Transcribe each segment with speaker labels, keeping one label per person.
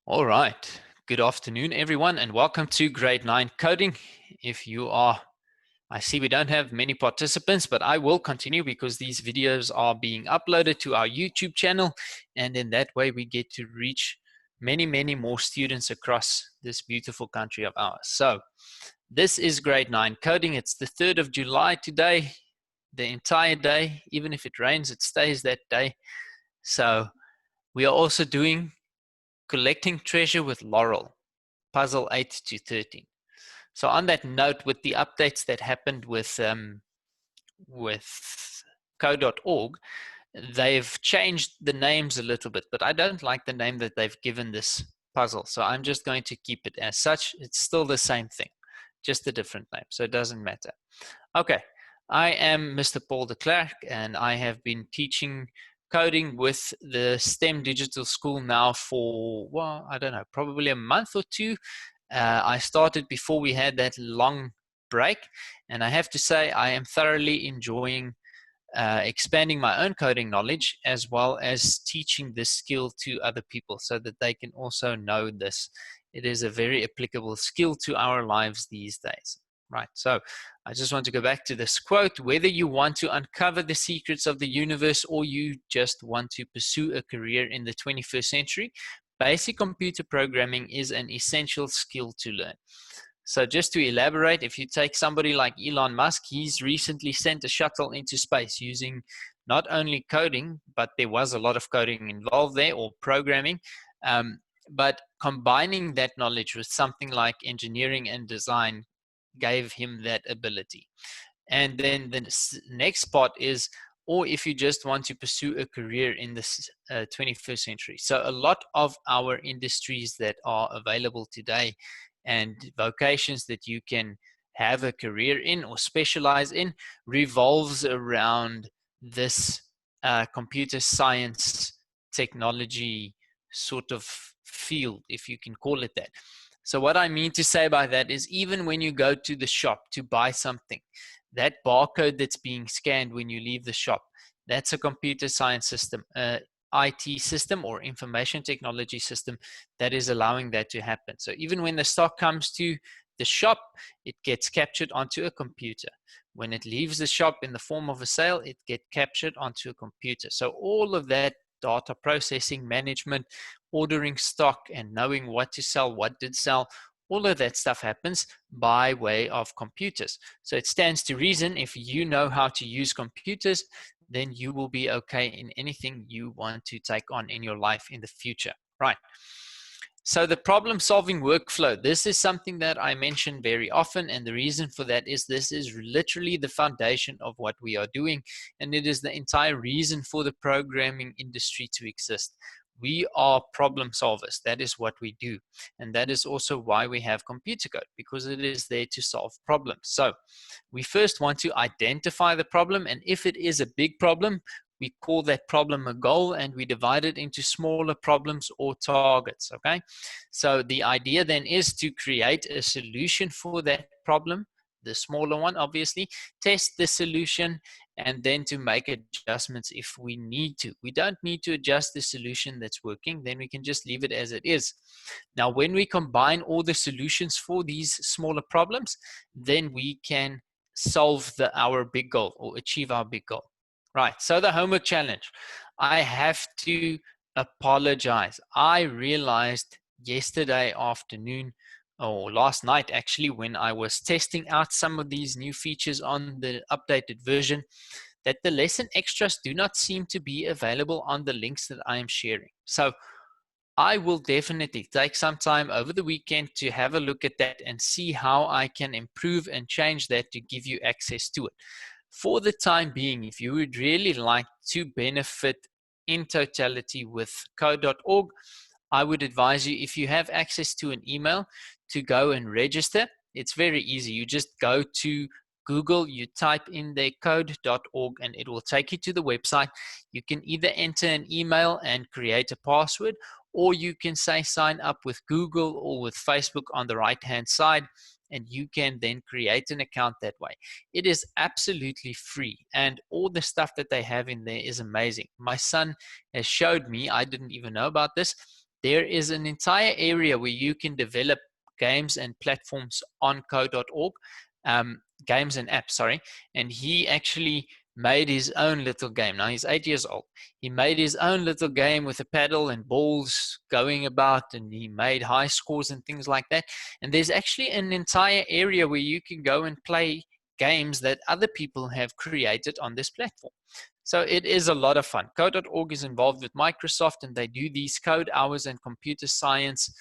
Speaker 1: All right. Good afternoon, everyone, and welcome to Grade 9 Coding. I see we don't have many participants, but I will continue because these videos are being uploaded to our YouTube channel, and in that way we get to reach many more students across this beautiful country of ours. So this is Grade 9 Coding. It's the 3rd of July today, the entire day. Even if it rains, it stays that day. So we are also doing Collecting Treasure with Laurel, Puzzle 8 to 13. So on that note, with the updates that happened with code.org, they've changed the names a little bit, but I don't like the name that they've given this puzzle. So I'm just going to keep it as such. It's still the same thing, just a different name. So it doesn't matter. Okay, I am Mr. Paul de Klerk, and I have been teaching coding with the STEM Digital School now for, well, I don't know, probably a month or two. I started before we had that long break, and I have to say I am thoroughly enjoying expanding my own coding knowledge as well as teaching this skill to other people so that they can also know this. It is a very applicable skill to our lives these days. Right, so I just want to go back to this quote. Whether you want to uncover the secrets of the universe or you just want to pursue a career in the 21st century, basic computer programming is an essential skill to learn. So just to elaborate, if you take somebody like Elon Musk, he's recently sent a shuttle into space using not only coding, but there was a lot of coding involved there, or programming, but combining that knowledge with something like engineering and design gave him that ability. And then the next part is, or if you just want to pursue a career in this 21st century. So a lot of our industries that are available today and vocations that you can have a career in or specialize in revolves around this computer science technology sort of field, if you can call it that. So what I mean to say by that is, even when you go to the shop to buy something, that barcode that's being scanned when you leave the shop, that's a computer science system, IT system or information technology system that is allowing that to happen. So even when the stock comes to the shop, it gets captured onto a computer. When it leaves the shop in the form of a sale, it gets captured onto a computer. So all of that data processing, management, ordering stock, and knowing what to sell, what did sell, all of that stuff happens by way of computers. So it stands to reason, if you know how to use computers, then you will be okay in anything you want to take on in your life in the future. Right. So the problem-solving workflow, this is something that I mention very often, and the reason for that is this is literally the foundation of what we are doing, and it is the entire reason for the programming industry to exist. We are problem solvers. That is what we do, and that is also why we have computer code, because it is there to solve problems. So we first want to identify the problem, and if it is a big problem, we call that problem a goal, and we divide it into smaller problems or targets, okay? So the idea then is to create a solution for that problem, the smaller one, obviously, test the solution, and then to make adjustments if we need to. We don't need to adjust the solution that's working, then we can just leave it as it is. Now, when we combine all the solutions for these smaller problems, then we can solve our big goal or achieve our big goal. Right, so the homework challenge. I have to apologize. I realized yesterday afternoon, or last night actually, when I was testing out some of these new features on the updated version, that the lesson extras do not seem to be available on the links that I am sharing. So I will definitely take some time over the weekend to have a look at that and see how I can improve and change that to give you access to it. For the time being, if you would really like to benefit in totality with code.org, I would advise you, if you have access to an email, to go and register. It's very easy. You just go to Google, you type in their code.org, and it will take you to the website. You can either enter an email and create a password, or you can say sign up with Google or with Facebook on the right-hand side, and you can then create an account that way. It is absolutely free, and all the stuff that they have in there is amazing. My son has showed me, I didn't even know about this, there is an entire area where you can develop games and platforms on code.org, games and apps, sorry. And he actually made his own little game. Now he's 8 years old. He made his own little game with a paddle and balls going about, and he made high scores and things like that. And there's actually an entire area where you can go and play games that other people have created on this platform. So it is a lot of fun. Code.org is involved with Microsoft, and they do these code hours and computer science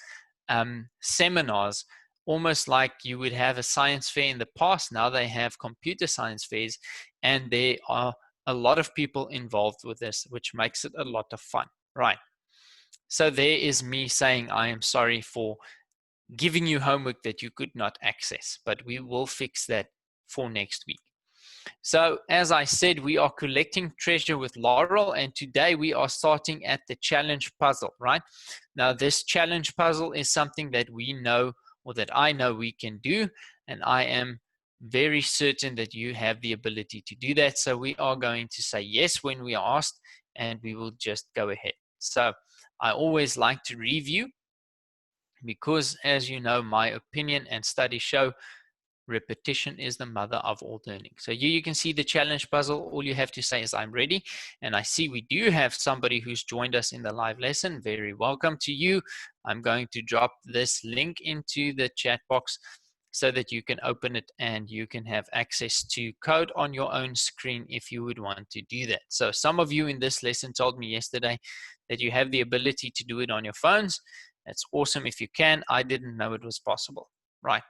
Speaker 1: seminars, almost like you would have a science fair in the past. Now they have computer science fairs, and there are a lot of people involved with this, which makes it a lot of fun. Right. So there is me saying I am sorry for giving you homework that you could not access, but we will fix that for next week. So as I said, we are collecting treasure with Laurel, and today we are starting at the challenge puzzle, right? Now this challenge puzzle is something that we know, or that I know we can do, and I am very certain that you have the ability to do that. So we are going to say yes when we are asked, and we will just go ahead. So I always like to review, because as you know, my opinion and studies show repetition is the mother of all learning. So you can see the challenge puzzle. All you have to say is I'm ready. And I see we do have somebody who's joined us in the live lesson. Very welcome to you. I'm going to drop this link into the chat box so that you can open it and you can have access to code on your own screen if you would want to do that. So some of you in this lesson told me yesterday that you have the ability to do it on your phones. That's awesome if you can. I didn't know it was possible. Right.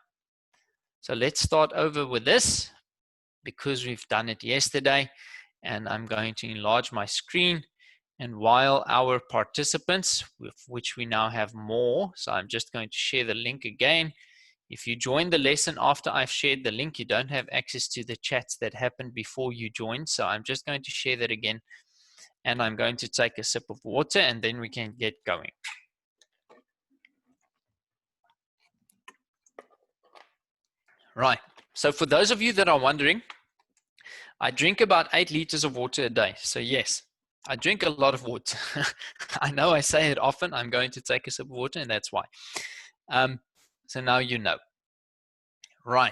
Speaker 1: So let's start over with this, because we've done it yesterday, and I'm going to enlarge my screen. And while our participants, with which we now have more, so I'm just going to share the link again. If you join the lesson after I've shared the link, you don't have access to the chats that happened before you joined. So I'm just going to share that again, and I'm going to take a sip of water, and then we can get going. Right, so for those of you that are wondering, I drink about 8 liters of water a day. So yes, I drink a lot of water. I know I say it often. I'm going to take a sip of water, and that's why. So now you know. Right.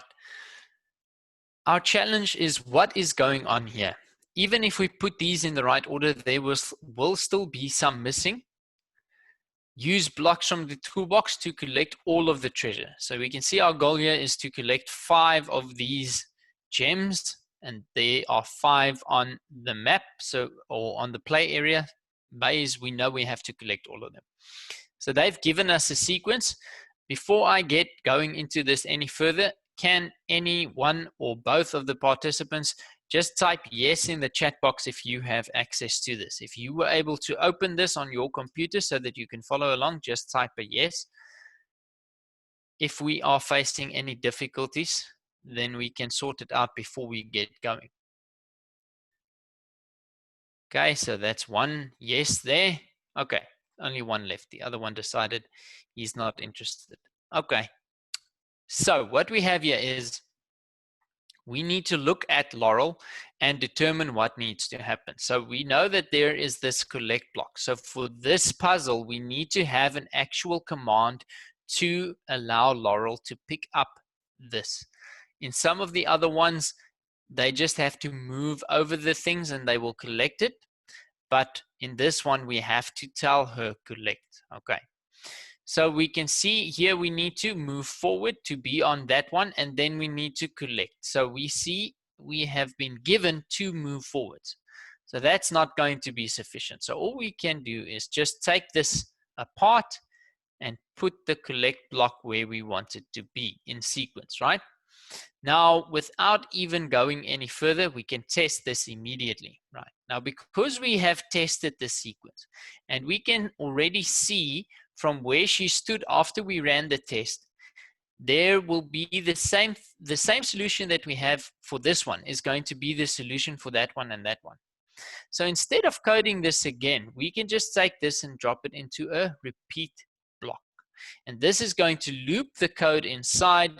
Speaker 1: Our challenge is what is going on here. Even if we put these in the right order, there will still be some missing. Use blocks from the toolbox to collect all of the treasure. So we can see our goal here is to collect 5 of these gems, and there are 5 on the map, so, or on the play area maze. We know we have to collect all of them. So they've given us a sequence. Before I get going into this any further, can any one or both of the participants just type yes in the chat box if you have access to this? If you were able to open this on your computer so that you can follow along, just type a yes. If we are facing any difficulties, then we can sort it out before we get going. Okay, so that's one yes there. Okay, only one left. The other one decided he's not interested. Okay, so what we have here is we need to look at Laurel and determine what needs to happen. So we know that there is this collect block. So for this puzzle, we need to have an actual command to allow Laurel to pick up this. In some of the other ones, they just have to move over the things and they will collect it. But in this one, we have to tell her collect. Okay. So we can see here we need to move forward to be on that one, and then we need to collect. So we see we have been given to move forwards. So that's not going to be sufficient. So all we can do is just take this apart and put the collect block where we want it to be in sequence, right? Now, without even going any further, we can test this immediately, right? Now, because we have tested the sequence, and we can already see from where she stood after we ran the test, there will be the same solution that we have for this one is going to be the solution for that one and that one. So instead of coding this again, we can just take this and drop it into a repeat block. And this is going to loop the code inside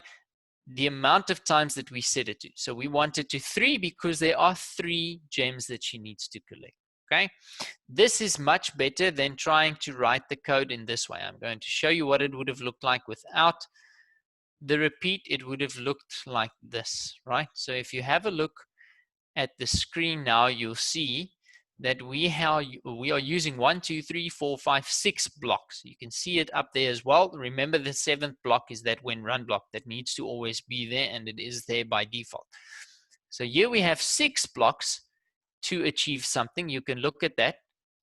Speaker 1: the amount of times that we set it to. So we want it to 3 because there are 3 gems that she needs to collect. Okay, this is much better than trying to write the code in this way. I'm going to show you what it would have looked like without the repeat. It would have looked like this, right? So if you have a look at the screen now, you'll see that we are using 1, 2, 3, 4, 5, 6 blocks. You can see it up there as well. Remember, the 7th block is that when run block that needs to always be there, and it is there by default. So here we have 6 blocks to achieve something. You can look at that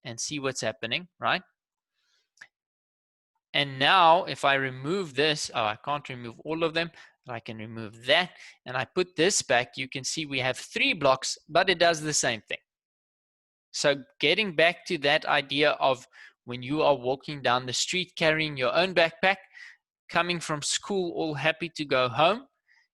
Speaker 1: and see what's happening, right? And now if I remove this, I can't remove all of them, but I can remove that, and I put this back, you can see we have 3 blocks, but it does the same thing. So getting back to that idea of when you are walking down the street carrying your own backpack, coming from school all happy to go home,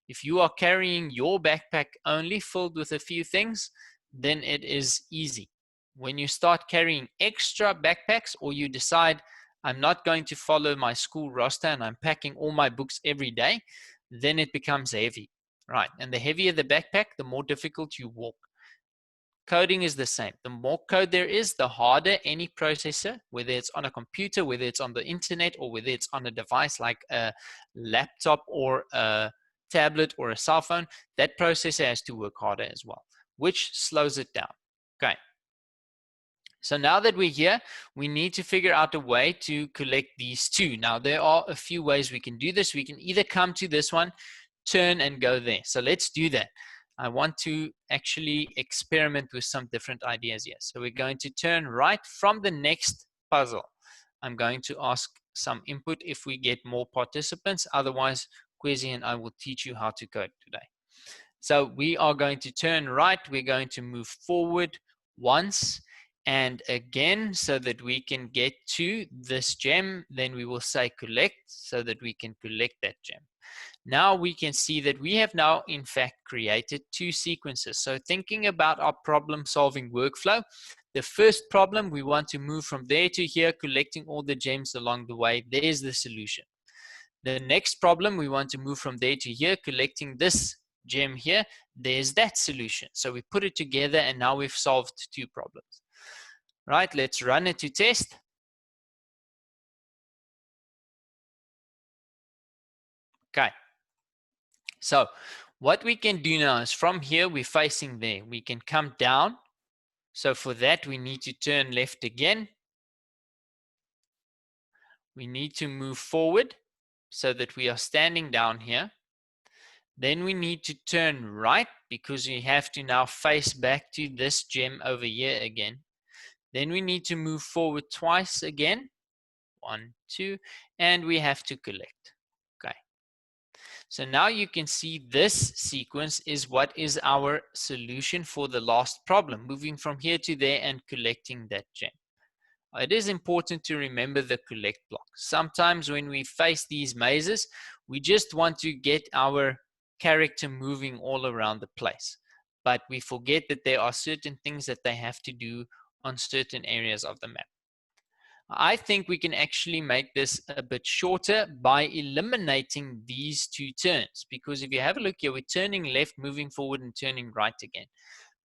Speaker 1: if you are carrying your backpack only filled with a few things, then it is easy. When you start carrying extra backpacks, or you decide, I'm not going to follow my school roster and I'm packing all my books every day, then it becomes heavy, right? And the heavier the backpack, the more difficult you walk. Coding is the same. The more code there is, the harder any processor, whether it's on a computer, whether it's on the internet, or whether it's on a device like a laptop or a tablet or a cell phone, that processor has to work harder as well, which slows it down. Okay. So now that we're here, we need to figure out a way to collect these two. Now, there are a few ways we can do this. We can either come to this one, turn and go there. So let's do that. I want to actually experiment with some different ideas here. So we're going to turn right from the next puzzle. I'm going to ask some input if we get more participants. Otherwise, Kwesi and I will teach you how to code today. So we are going to turn right. We're going to move forward once and again so that we can get to this gem. Then we will say collect so that we can collect that gem. Now we can see that we have now in fact created 2 sequences. So thinking about our problem solving workflow, the first problem, we want to move from there to here, collecting all the gems along the way. There's the solution. The next problem, we want to move from there to here, collecting this gem here. There's that solution. So we put it together and now we've solved 2 problems. Right, let's run it to test. Okay. So what we can do now is from here, we're facing there. We can come down. So for that, we need to turn left again. We need to move forward so that we are standing down here. Then we need to turn right because we have to now face back to this gem over here again. Then we need to move forward twice again. 1, 2, and we have to collect. Okay. So now you can see this sequence is what is our solution for the last problem, moving from here to there and collecting that gem. It is important to remember the collect block. Sometimes when we face these mazes, we just want to get our character moving all around the place. But we forget that there are certain things that they have to do on certain areas of the map. I think we can actually make this a bit shorter by eliminating these 2 turns. Because if you have a look here, we're turning left, moving forward, and turning right again.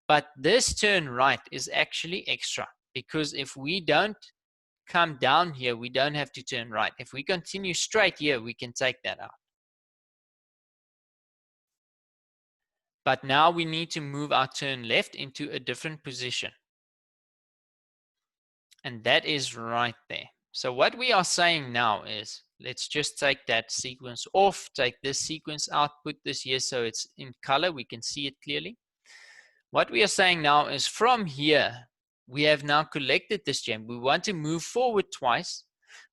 Speaker 1: But this turn right is actually extra. Because if we don't come down here, we don't have to turn right. If we continue straight here, we can take that out. But now we need to move our turn left into a different position. And that is right there. So what we are saying now is, let's just take that sequence off, take this sequence out, put this here so it's in color, we can see it clearly. What we are saying now is from here, we have now collected this gem. We want to move forward twice.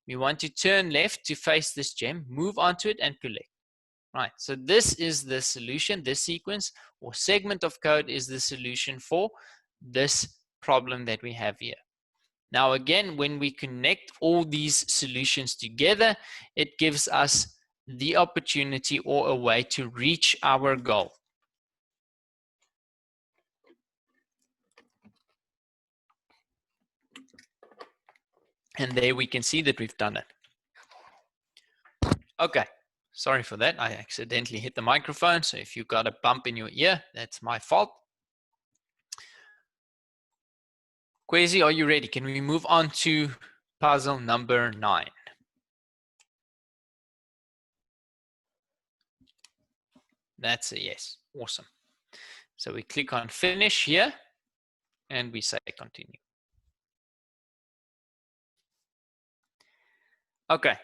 Speaker 1: We want to turn left to face this gem, move onto it and collect. Right, so this is the solution. This sequence or segment of code is the solution for this problem that we have here. Now again, when we connect all these solutions together, it gives us the opportunity or a way to reach our goal. And there we can see that we've done it. Okay, sorry for that. I accidentally hit the microphone. So if you got a bump in your ear, that's my fault. Kwesi, are you ready? Can we move on to puzzle number 9? That's a yes. Awesome. So we click on finish here and we say continue. Okay.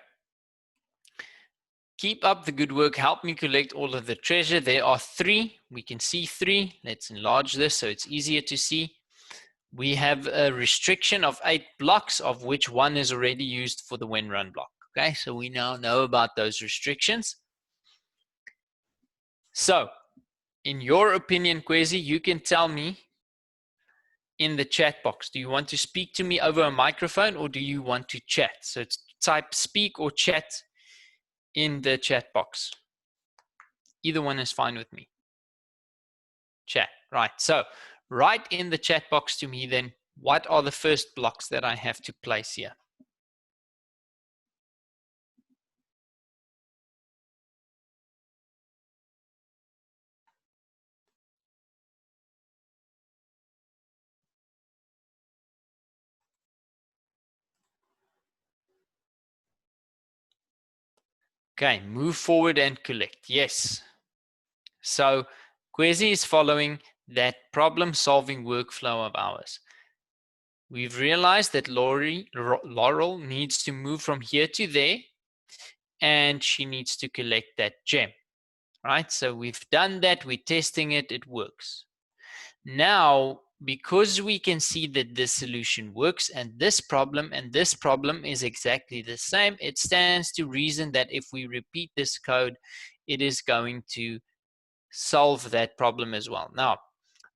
Speaker 1: Keep up the good work. Help me collect all of the treasure. There are 3. We can see 3. Let's enlarge this so it's easier to see. We have a restriction of 8 blocks, of which 1 is already used for the when run block. Okay, so we now know about those restrictions. So, in your opinion, Kwesi, you can tell me in the chat box. Do you want to speak to me over a microphone or do you want to chat? So it's type speak or chat in the chat box. Either one is fine with me. Chat, right. So write in the chat box to me then, what are the first blocks that I have to place here? Okay, move forward and collect. Yes. So Kwesi is following that problem-solving workflow of ours. We've realized that Laurel needs to move from here to there, and she needs to collect that gem, right? So we've done that. We're testing it. It works. Now, because we can see that this solution works and this problem is exactly the same, it stands to reason that if we repeat this code, it is going to solve that problem as well. Now,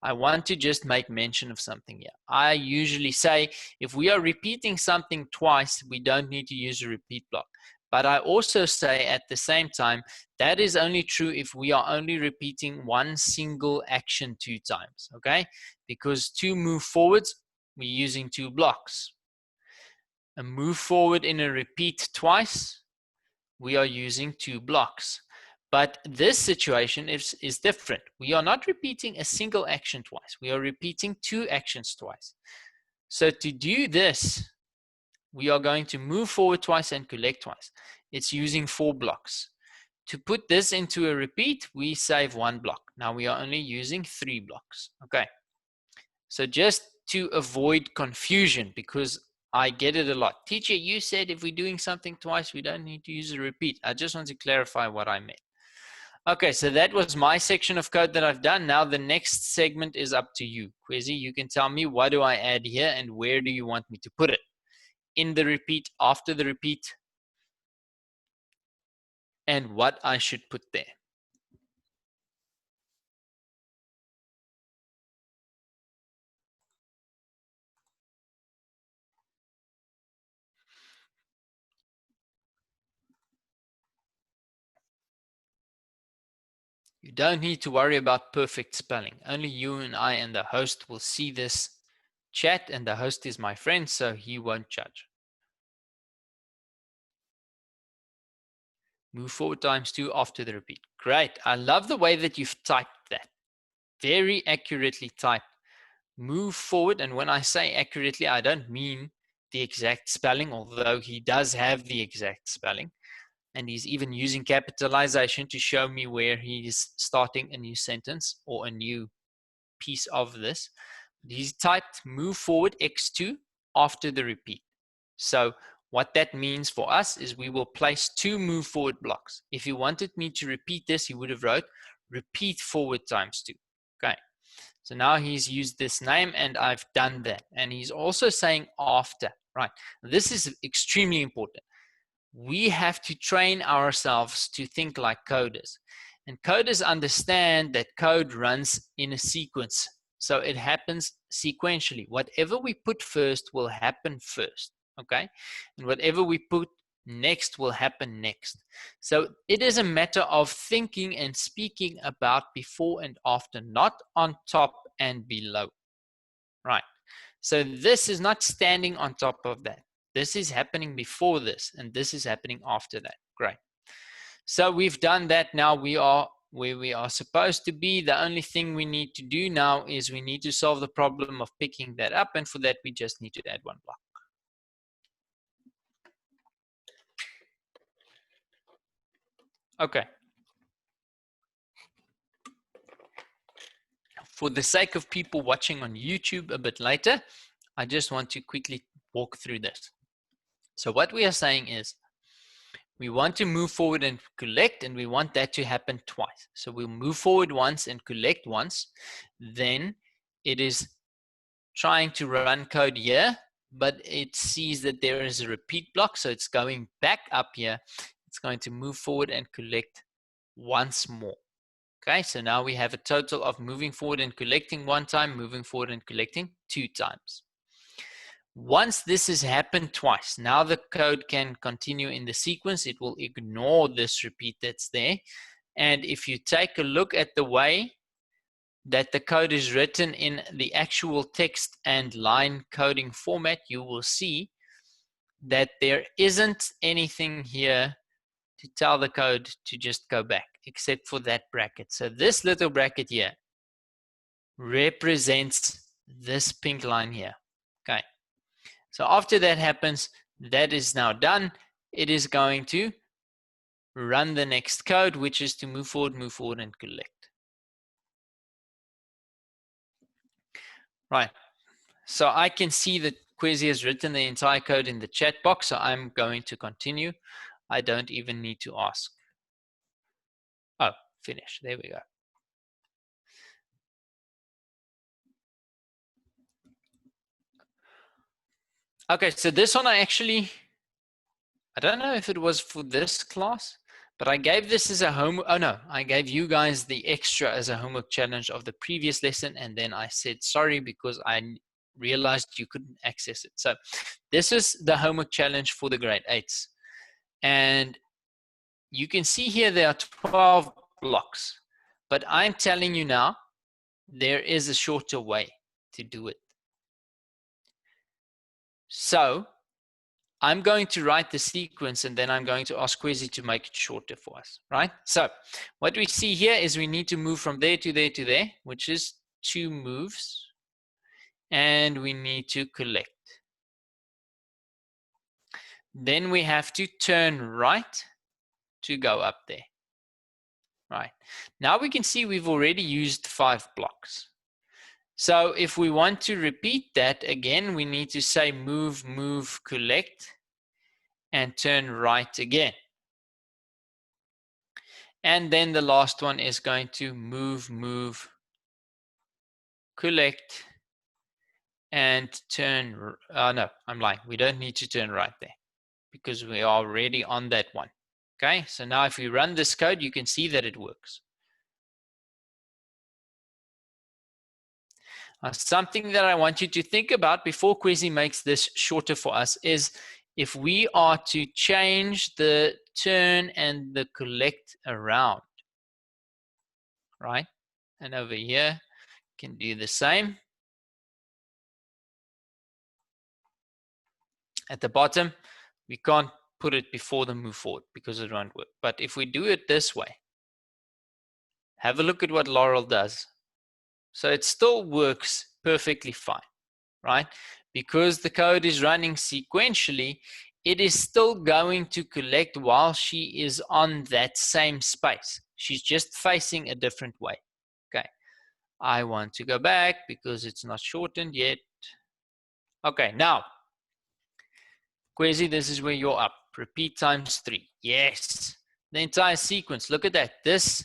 Speaker 1: I want to just make mention of something here. I usually say if we are repeating something twice, we don't need to use a repeat block. But I also say at the same time, that is only true if we are only repeating one single action 2 times, okay? Because to move forwards, we're using 2 blocks. A move forward in a repeat twice, we are using 2 blocks. But this situation is different. We are not repeating a single action twice. We are repeating 2 actions twice. So to do this, we are going to move forward twice and collect twice. It's using 4 blocks. To put this into a repeat, we save 1 block. Now we are only using 3 blocks. Okay. So just to avoid confusion, because I get it a lot. Teacher, you said if we're doing something twice, we don't need to use a repeat. I just want to clarify what I meant. Okay, so that was my section of code that I've done. Now the next segment is up to you. Kwesi, you can tell me what do I add here and where do you want me to put it? In the repeat, after the repeat, and what I should put there. You don't need to worry about perfect spelling. Only you and I and the host will see this chat, and the host is my friend, so he won't judge. Move forward times 2 after the repeat. Great. I love the way that you've typed that. Very accurately typed. Move forward, and when I say accurately, I don't mean the exact spelling, although he does have the exact spelling. And he's even using capitalization to show me where he is starting a new sentence or a new piece of this. He's typed move forward x2 after the repeat. So what that means for us is we will place 2 move forward blocks. If he wanted me to repeat this, he would have wrote repeat forward times 2. Okay. So now he's used this name and I've done that. And he's also saying after, right? This is extremely important. We have to train ourselves to think like coders. And coders understand that code runs in a sequence. So it happens sequentially. Whatever we put first will happen first, okay? And whatever we put next will happen next. So it is a matter of thinking and speaking about before and after, not on top and below, right? So this is not standing on top of that. This is happening before this, and this is happening after that. Great. So we've done that. Now we are where we are supposed to be. The only thing we need to do now is we need to solve the problem of picking that up, and for that we just need to add one block. Okay. For the sake of people watching on YouTube a bit later, I just want to quickly walk through this. So what we are saying is we want to move forward and collect, and we want that to happen twice. So we'll move forward once and collect once. Then it is trying to run code here, but it sees that there is a repeat block, so it's going back up here. It's going to move forward and collect once more. Okay, so now we have a total of moving forward and collecting one time, moving forward and collecting 2 times. Once this has happened twice, now the code can continue in the sequence. It will ignore this repeat that's there. And if you take a look at the way that the code is written in the actual text and line coding format, you will see that there isn't anything here to tell the code to just go back, except for that bracket. So this little bracket here represents this pink line here. Okay. So after that happens, that is now done. It is going to run the next code, which is to move forward, and collect. Right. So I can see that Quizzy has written the entire code in the chat box, so I'm going to continue. I don't even need to ask. Oh, finish. There we go. Okay, so this one I don't know if it was for this class, but I gave this as a homework. Oh no, I gave you guys the extra as a homework challenge of the previous lesson, and then I said sorry because I realized you couldn't access it. So this is the homework challenge for the grade 8s. And you can see here there are 12 blocks, but I'm telling you now, there is a shorter way to do it. So I'm going to write the sequence, and then I'm going to ask Quizzy to make it shorter for us, right? So what we see here is we need to move from there to there to there, which is 2 moves, and we need to collect. Then we have to turn right to go up there. Right. Now we can see we've already used 5 blocks. So if we want to repeat that again, we need to say move, move, collect, and turn right again. And then the last one is going to move, move, collect, and turn. No, I'm lying. We don't need to turn right there because we are already on that one. Okay, so now if we run this code, you can see that it works. Something that I want you to think about before Quizzy makes this shorter for us is if we are to change the turn and the collect around, right? And over here, can do the same. At the bottom, we can't put it before the move forward because it won't work. But if we do it this way, have a look at what Laurel does. So it still works perfectly fine, right? Because the code is running sequentially, it is still going to collect while she is on that same space. She's just facing a different way. Okay, I want to go back because it's not shortened yet. Okay, now, Quizzy, this is where you're up. Repeat times 3. Yes, the entire sequence. Look at that. This,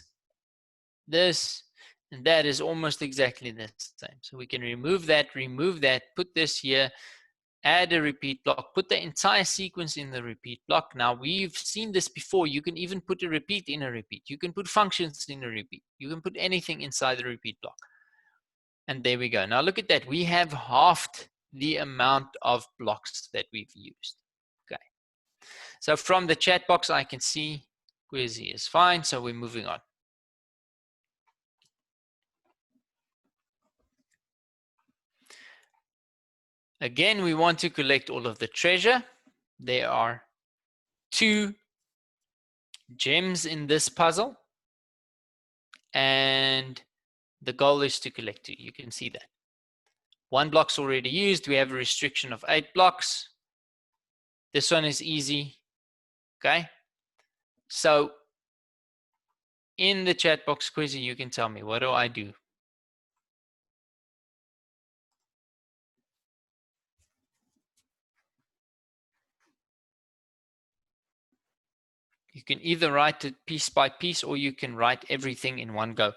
Speaker 1: and that is almost exactly the same. So we can remove that, put this here, add a repeat block, put the entire sequence in the repeat block. Now we've seen this before. You can even put a repeat in a repeat. You can put functions in a repeat. You can put anything inside the repeat block. And there we go. Now look at that. We have halved the amount of blocks that we've used. Okay. So from the chat box, I can see Quizzy is fine. So we're moving on. Again, we want to collect all of the treasure. There are 2 gems in this puzzle. and the goal is to collect 2. You can see that. 1 block's already used. We have a restriction of 8 blocks. This one is easy. Okay. So in the chat box, Quizzy, you can tell me, what do I do? You can either write it piece by piece or you can write everything in one go.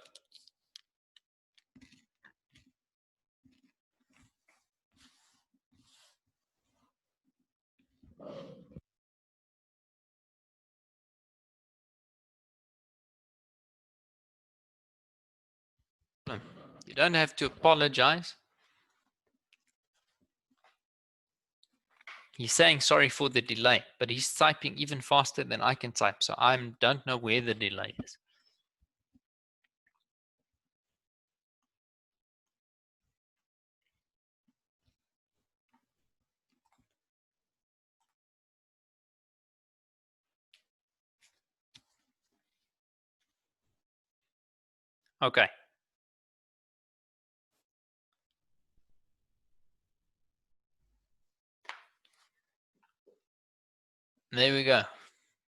Speaker 1: You don't have to apologize. He's saying sorry for the delay, but he's typing even faster than I can type, so I don't know where the delay is. Okay. There we go.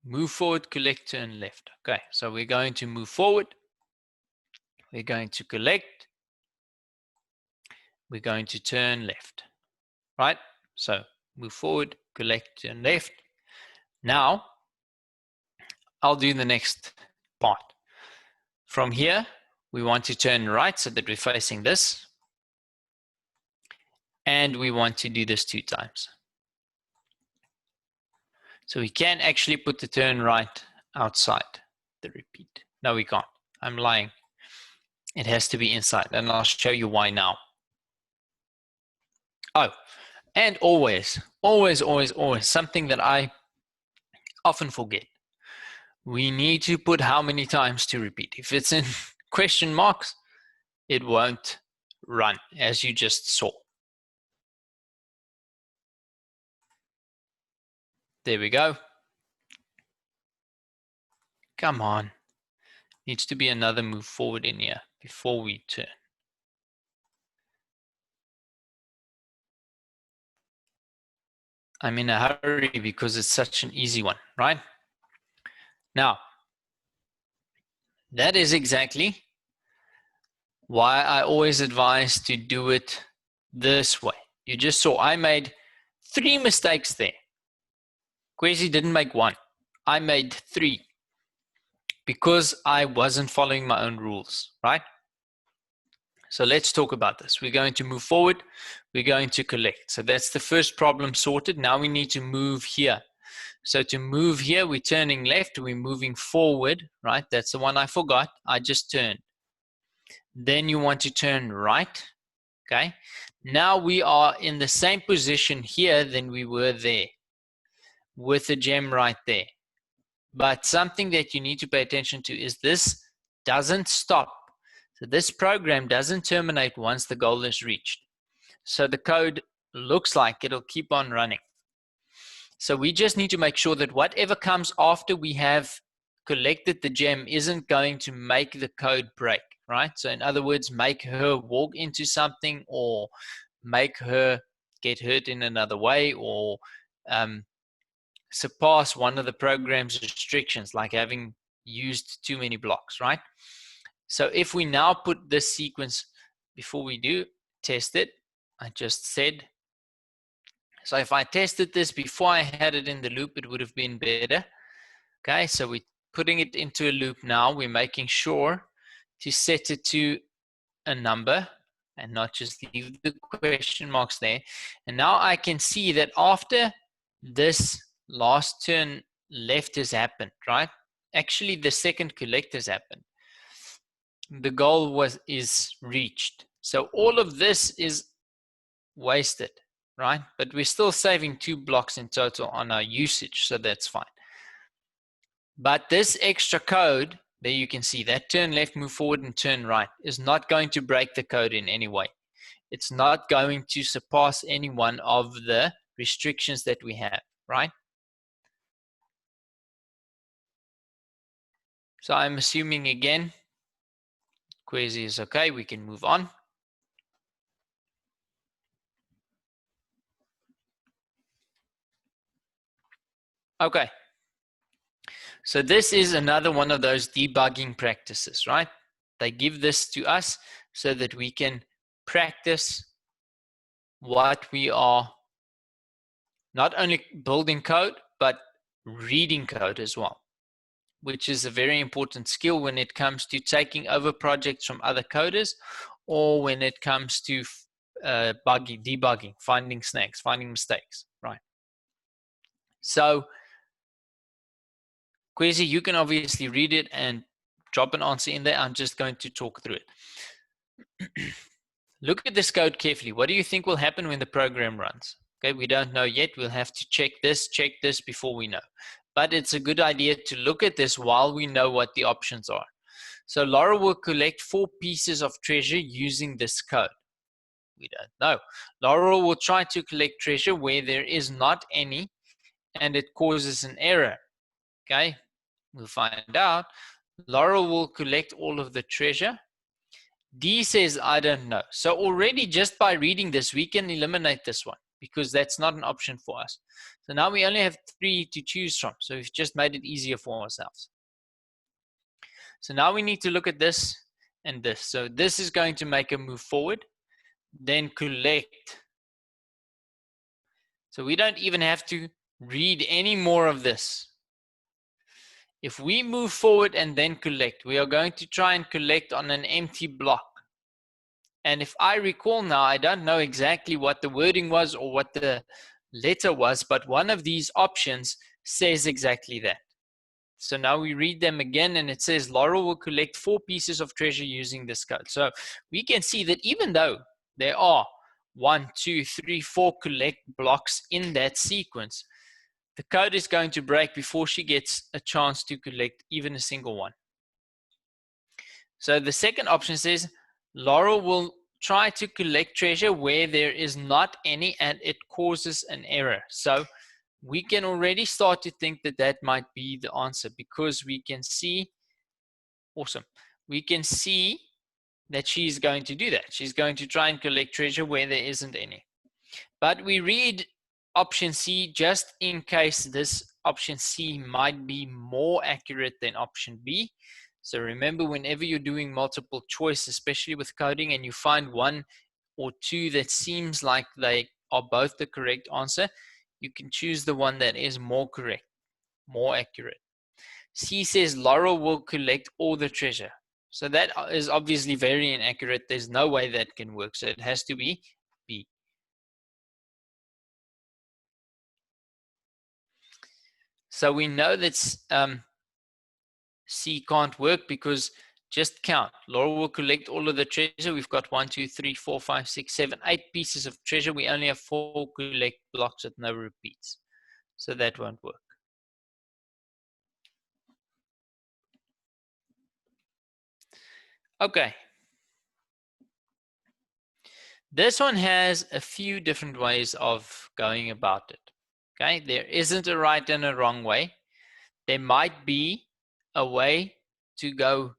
Speaker 1: Move forward, collect, turn left. Okay, so we're going to move forward. We're going to collect. We're going to turn left, right? So move forward, collect, turn left. Now, I'll do the next part. From here, we want to turn right so that we're facing this. And we want to do this 2 times. So we can actually put the turn right outside the repeat. No, we can't. I'm lying. It has to be inside, and I'll show you why now. Oh, and always, something that I often forget. We need to put how many times to repeat. If it's in question marks, it won't run, as you just saw. There we go. Come on. Needs to be another move forward in here before we turn. I'm in a hurry because it's such an easy one, right? Now, that is exactly why I always advise to do it this way. You just saw I made 3 mistakes there. Kwesi didn't make 1. I made 3 because I wasn't following my own rules, right? So let's talk about this. We're going to move forward. We're going to collect. So that's the first problem sorted. Now we need to move here. So to move here, we're turning left. We're moving forward, right? That's the one I forgot. I just turned. Then you want to turn right, okay? Now we are in the same position here than we were there with the gem right there. But something that you need to pay attention to is this doesn't stop. So this program doesn't terminate once the goal is reached. So the code looks like it'll keep on running. So we just need to make sure that whatever comes after we have collected the gem isn't going to make the code break, right? So in other words, make her walk into something or make her get hurt in another way or surpass one of the program's restrictions, like having used too many blocks, right? So if we now put this sequence, before we do test it, I just said, so if I tested this before I had it in the loop, it would have been better. Okay, so we're putting it into a loop now. We're making sure to set it to a number and not just leave the question marks there. And now I can see that after this last turn left has happened, right? Actually, the second collect has happened. The goal is reached. So all of this is wasted, right? But we're still saving 2 blocks in total on our usage, so that's fine. But this extra code, there you can see that turn left, move forward, and turn right is not going to break the code in any way. It's not going to surpass any one of the restrictions that we have, right? So I'm assuming again Quasi is okay. We can move on. Okay. So this is another one of those debugging practices, right? They give this to us so that we can practice what we are not only building code, but reading code as well, which is a very important skill when it comes to taking over projects from other coders, or when it comes to debugging, finding snags, finding mistakes, right? So, Quasi, you can obviously read it and drop an answer in there. I'm just going to talk through it. Look at this code carefully. What do you think will happen when the program runs? Okay, we don't know yet. We'll have to check this before we know. But it's a good idea to look at this while we know what the options are. So Laurel will collect 4 pieces of treasure using this code. We don't know. Laurel will try to collect treasure where there is not any and it causes an error. Okay, we'll find out. Laurel will collect all of the treasure. D says, I don't know. So already just by reading this, we can eliminate this one because that's not an option for us. So now we only have 3 to choose from. So we've just made it easier for ourselves. So now we need to look at this and this. So this is going to make a move forward, then collect. So we don't even have to read any more of this. If we move forward and then collect, we are going to try and collect on an empty block. And if I recall now, I don't know exactly what the wording was or what the letter was, but one of these options says exactly that. So now we read them again, and it says Laurel will collect 4 pieces of treasure using this code. So we can see that even though there are 1, 2, 3, 4 collect blocks in that sequence, the code is going to break before she gets a chance to collect even a single one. So the second option says Laurel will try to collect treasure where there is not any and it causes an error. So we can already start to think that that might be the answer because we can see, awesome, we can see that she's going to do that. She's going to try and collect treasure where there isn't any. But we read option C just in case this option C might be more accurate than option B. So remember, whenever you're doing multiple choice, especially with coding, and you find 1 or 2 that seems like they are both the correct answer, you can choose the one that is more correct, more accurate. C says Laurel will collect all the treasure. So that is obviously very inaccurate. There's no way that can work. So it has to be B. So we know that C can't work because just count. Laurel will collect all of the treasure. We've got 1, 2, 3, 4, 5, 6, 7, 8 pieces of treasure. We only have 4 collect blocks with no repeats. So that won't work. Okay. This one has a few different ways of going about it. Okay, there isn't a right and a wrong way. There might be a way to go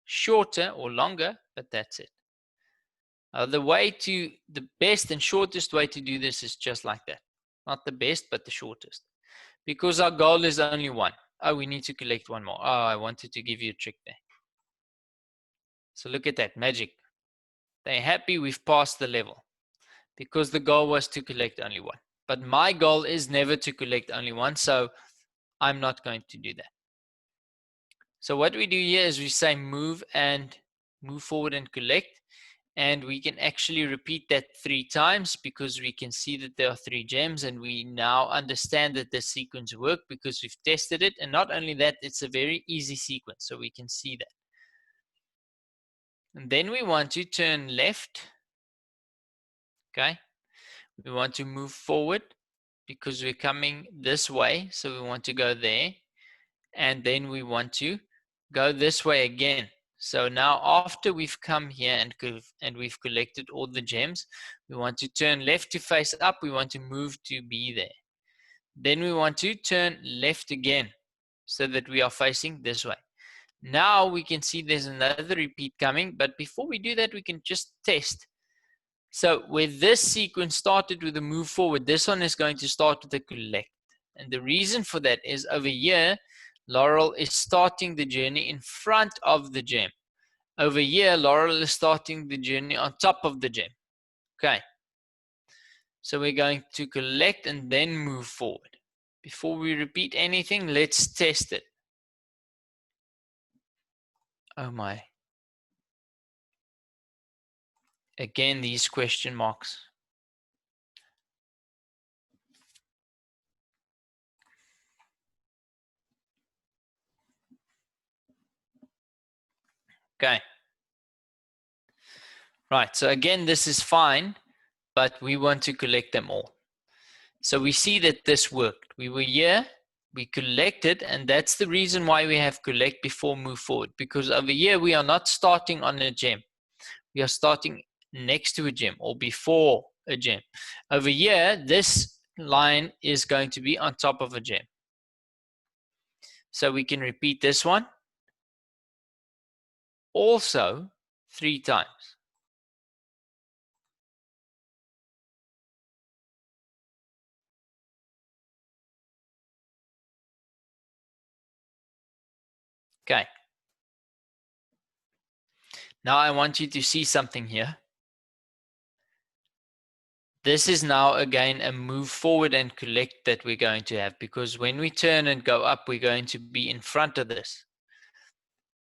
Speaker 1: shorter or longer, but that's it. The best and shortest way to do this is just like that. Not the best, but the shortest. Because our goal is only 1. Oh, we need to collect 1 more. Oh, I wanted to give you a trick there. So look at that, magic. They're happy we've passed the level because the goal was to collect only 1. But my goal is never to collect only 1, so I'm not going to do that. So what we do here is we say move forward and collect. And we can actually repeat that 3 times because we can see that there are 3 gems, and we now understand that this sequence works because we've tested it. And not only that, it's a very easy sequence, so we can see that. And then we want to turn left. Okay. We want to move forward because we're coming this way, so we want to go there. And then we want to go this way again. So now after we've come here and we've collected all the gems, we want to turn left to face up. We want to move to be there. Then we want to turn left again so that we are facing this way. Now we can see there's another repeat coming, but before we do that, we can just test. So where this sequence started with a move forward, this one is going to start with a collect. And the reason for that is over here, Laurel is starting the journey in front of the gem. Over here, Laurel is starting the journey on top of the gem. Okay. So we're going to collect and then move forward. Before we repeat anything, let's test it. Oh my. Again, these question marks. Okay. Right, so again, this is fine, but we want to collect them all. So we see that this worked. We were here, we collected, and that's the reason why we have collect before move forward, because over here we are not starting on a gem. We are starting next to a gem or before a gem. Over here, this line is going to be on top of a gem. So we can repeat this one also 3 times. Okay. Now I want you to see something here. This is now again a move forward and collect that we're going to have, because when we turn and go up, we're going to be in front of this.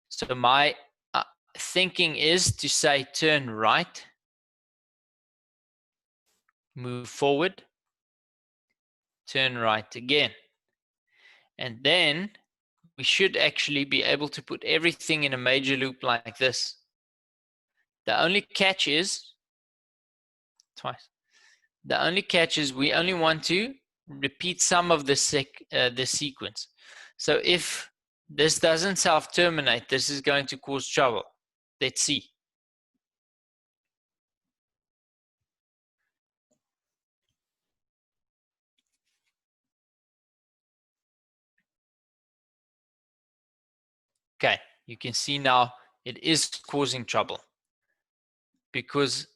Speaker 1: So my thinking is to say turn right, move forward, turn right again. And then we should actually be able to put everything in a major loop like this. The only catch is, twice. The only catch is we only want to repeat some of the sequence. So if this doesn't self-terminate, this is going to cause trouble. Let's see. Okay, you can see now it is causing trouble because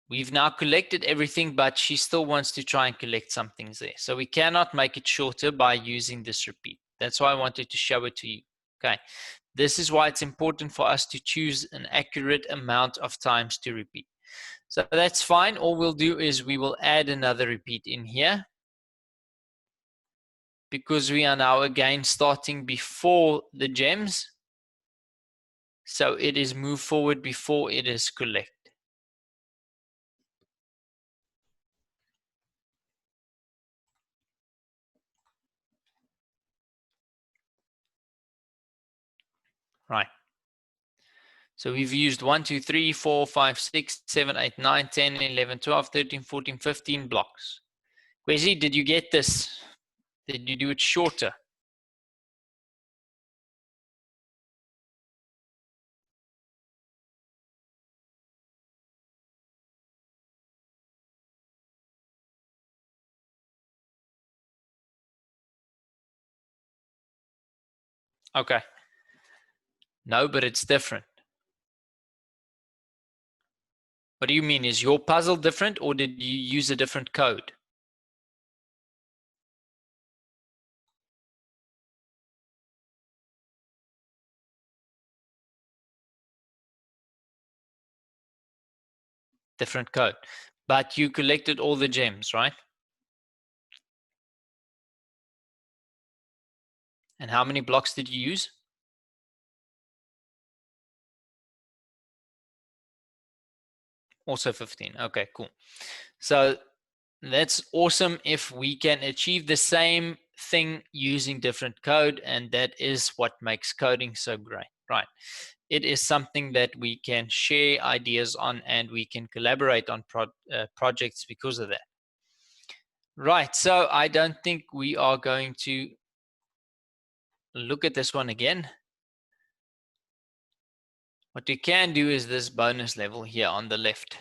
Speaker 1: we've now collected everything, but she still wants to try and collect some things there. So we cannot make it shorter by using this repeat. That's why I wanted to show it to you. Okay, this is why it's important for us to choose an accurate amount of times to repeat. So that's fine. All we'll do is we will add another repeat in here, because we are now again starting before the gems. So it is move forward before it is collect. Right. So we've used 1, 2, 3, 4, 5, 6, 7, 8, 9, 10, 11, 12, 13, 14, 15 blocks. Kwesi, did you get this? Did you do it shorter? Okay. No, but it's different. What do you mean? Is your puzzle different, or did you use a different code? Different code. But you collected all the gems, right? And how many blocks did you use? Also 15. Okay, cool. So that's awesome if we can achieve the same thing using different code, and that is what makes coding so great, right? It is something that we can share ideas on, and we can collaborate on projects because of that. Right, so I don't think we are going to look at this one again. What we can do is this bonus level here on the left.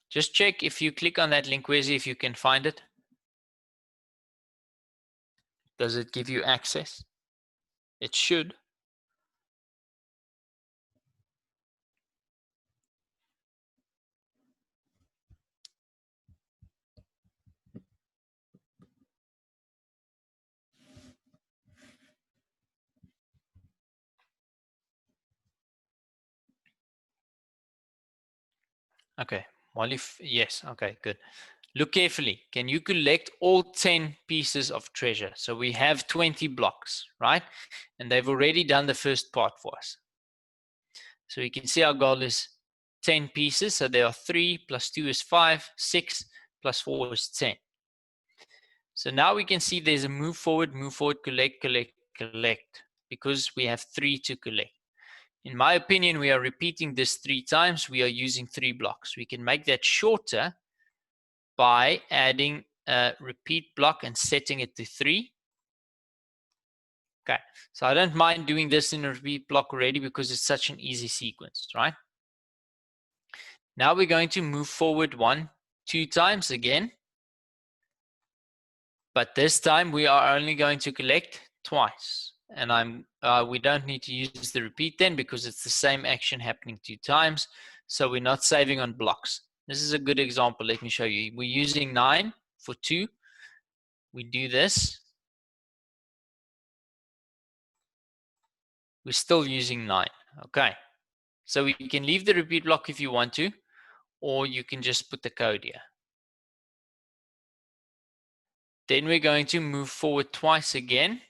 Speaker 1: Just check if you click on that link, Wesi, if you can find it. Does it give you access? It should. Okay. Yes. Okay, good. Look carefully. Can you collect all 10 pieces of treasure? So we have 20 blocks, right? And they've already done the first part for us. So you can see our goal is 10 pieces. So there are 3 plus 2 is 5, 6 plus 4 is 10. So now we can see there's a move forward, collect, collect, collect, because we have 3 to collect. In my opinion, we are repeating this 3 times. We are using 3 blocks. We can make that shorter by adding a repeat block and setting it to 3. Okay, so I don't mind doing this in a repeat block already because it's such an easy sequence, right? Now we're going to move forward 1, 2 times again. But this time we are only going to collect twice. And we don't need to use the repeat then because it's the same action happening 2 times. So we're not saving on blocks. This is a good example. Let me show you. We're using 9 for 2. We do this. We're still using 9. Okay. So we can leave the repeat block if you want to, or you can just put the code here. Then we're going to move forward twice again.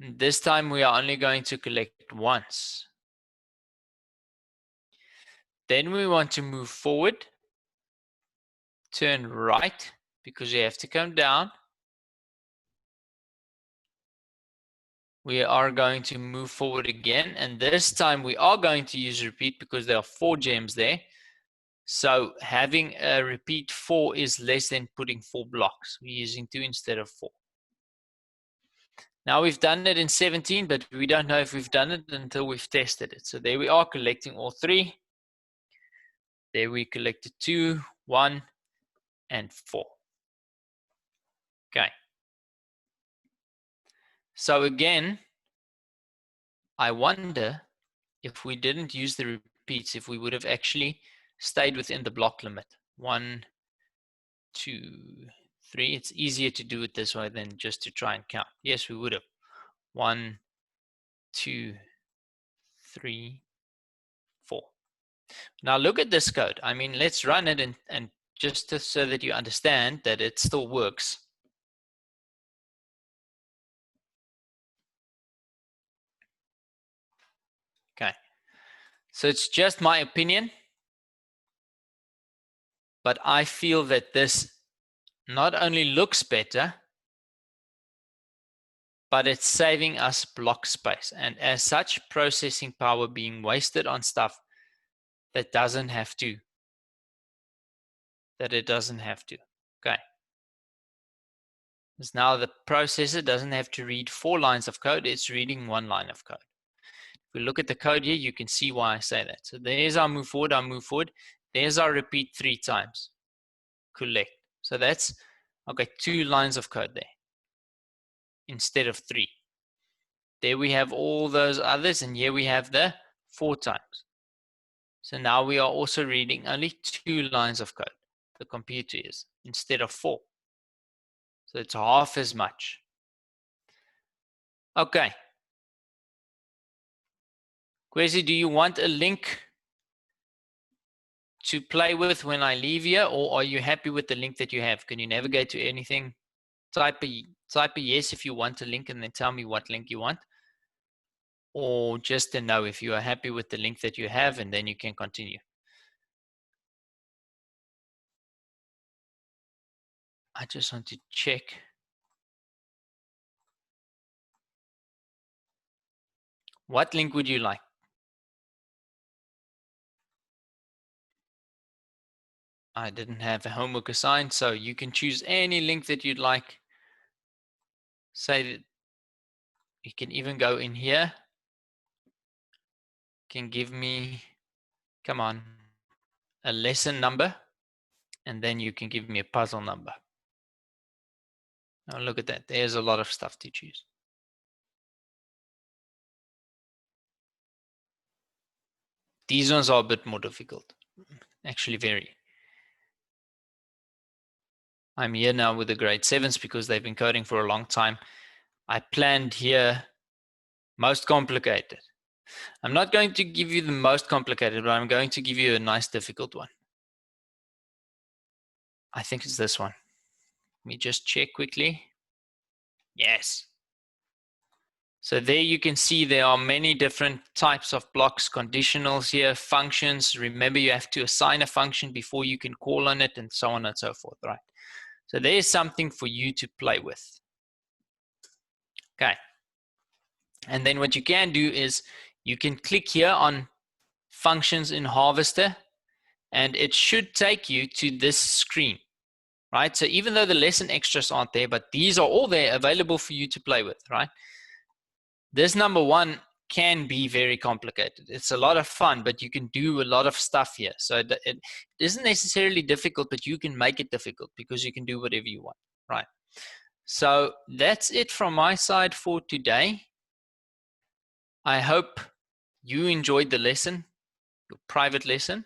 Speaker 1: This time we are only going to collect once. Then we want to move forward, turn right, because you have to come down. We are going to move forward again, and this time we are going to use repeat because there are 4 gems there. So having a repeat 4 is less than putting 4 blocks. We're using 2 instead of 4. Now we've done it in 17, but we don't know if we've done it until we've tested it. So there we are collecting all 3. There we collected 2, 1, and 4. Okay. So again, I wonder if we didn't use the repeats, if we would have actually stayed within the block limit. 1, 2, 3. It's easier to do it this way than just to try and count. Yes, we would have. 1, 2, 3, 4. Now look at this code. I mean, let's run it and just so that you understand that it still works. Okay. So it's just my opinion, but I feel that this not only looks better, but it's saving us block space. And as such, processing power being wasted on stuff that it doesn't have to. Okay. Because now the processor doesn't have to read 4 lines of code, it's reading 1 line of code. If we look at the code here, you can see why I say that. So there's our move forward, There's our repeat 3 times. Collect. So that's, okay, 2 lines of code there instead of 3. There we have all those others, and here we have the 4 times. So now we are also reading only 2 lines of code. The computer is, instead of 4. So it's half as much. Okay. Kwesi, do you want a link to play with when I leave here, or are you happy with the link that you have? Can you navigate to anything? Type a yes if you want a link and then tell me what link you want. Or just a no if you are happy with the link that you have, and then you can continue. I just want to check. What link would you like? I didn't have a homework assigned, so you can choose any link that you'd like. Say that you can even go in here. Can give me, come on, a lesson number, and then you can give me a puzzle number. Oh, look at that. There's a lot of stuff to choose. These ones are a bit more difficult. Actually, very. I'm here now with the grade 7s because they've been coding for a long time. I planned here most complicated. I'm not going to give you the most complicated, but I'm going to give you a nice difficult one. I think it's this one. Let me just check quickly. Yes. So there you can see there are many different types of blocks, conditionals here, functions. Remember, you have to assign a function before you can call on it, and so on and so forth, right? So there's something for you to play with. Okay. And then what you can do is you can click here on functions in Harvester, and it should take you to this screen, right? So even though the lesson extras aren't there, but these are all there available for you to play with, right? This number one can be very complicated. It's a lot of fun, but you can do a lot of stuff here. So it isn't necessarily difficult, but you can make it difficult because you can do whatever you want, right? So that's it from my side for today. I hope you enjoyed the lesson, your private lesson.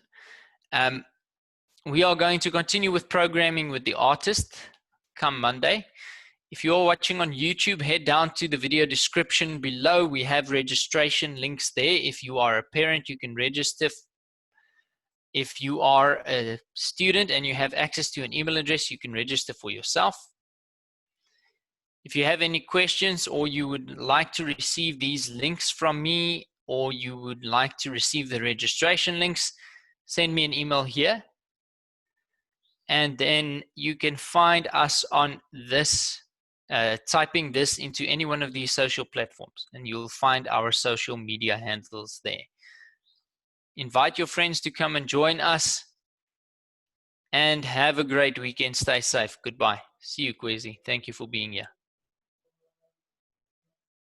Speaker 1: We are going to continue with programming with the artist come Monday. If you're watching on YouTube, head down to the video description below. We have registration links there. If you are a parent, you can register. If you are a student and you have access to an email address, you can register for yourself. If you have any questions or you would like to receive these links from me, or you would like to receive the registration links, send me an email here. And then you can find us on this, typing this into any one of these social platforms, and you'll find our social media handles there. Invite your friends to come and join us, and have a great weekend. Stay safe. Goodbye. See you, Kwezi. Thank you for being here.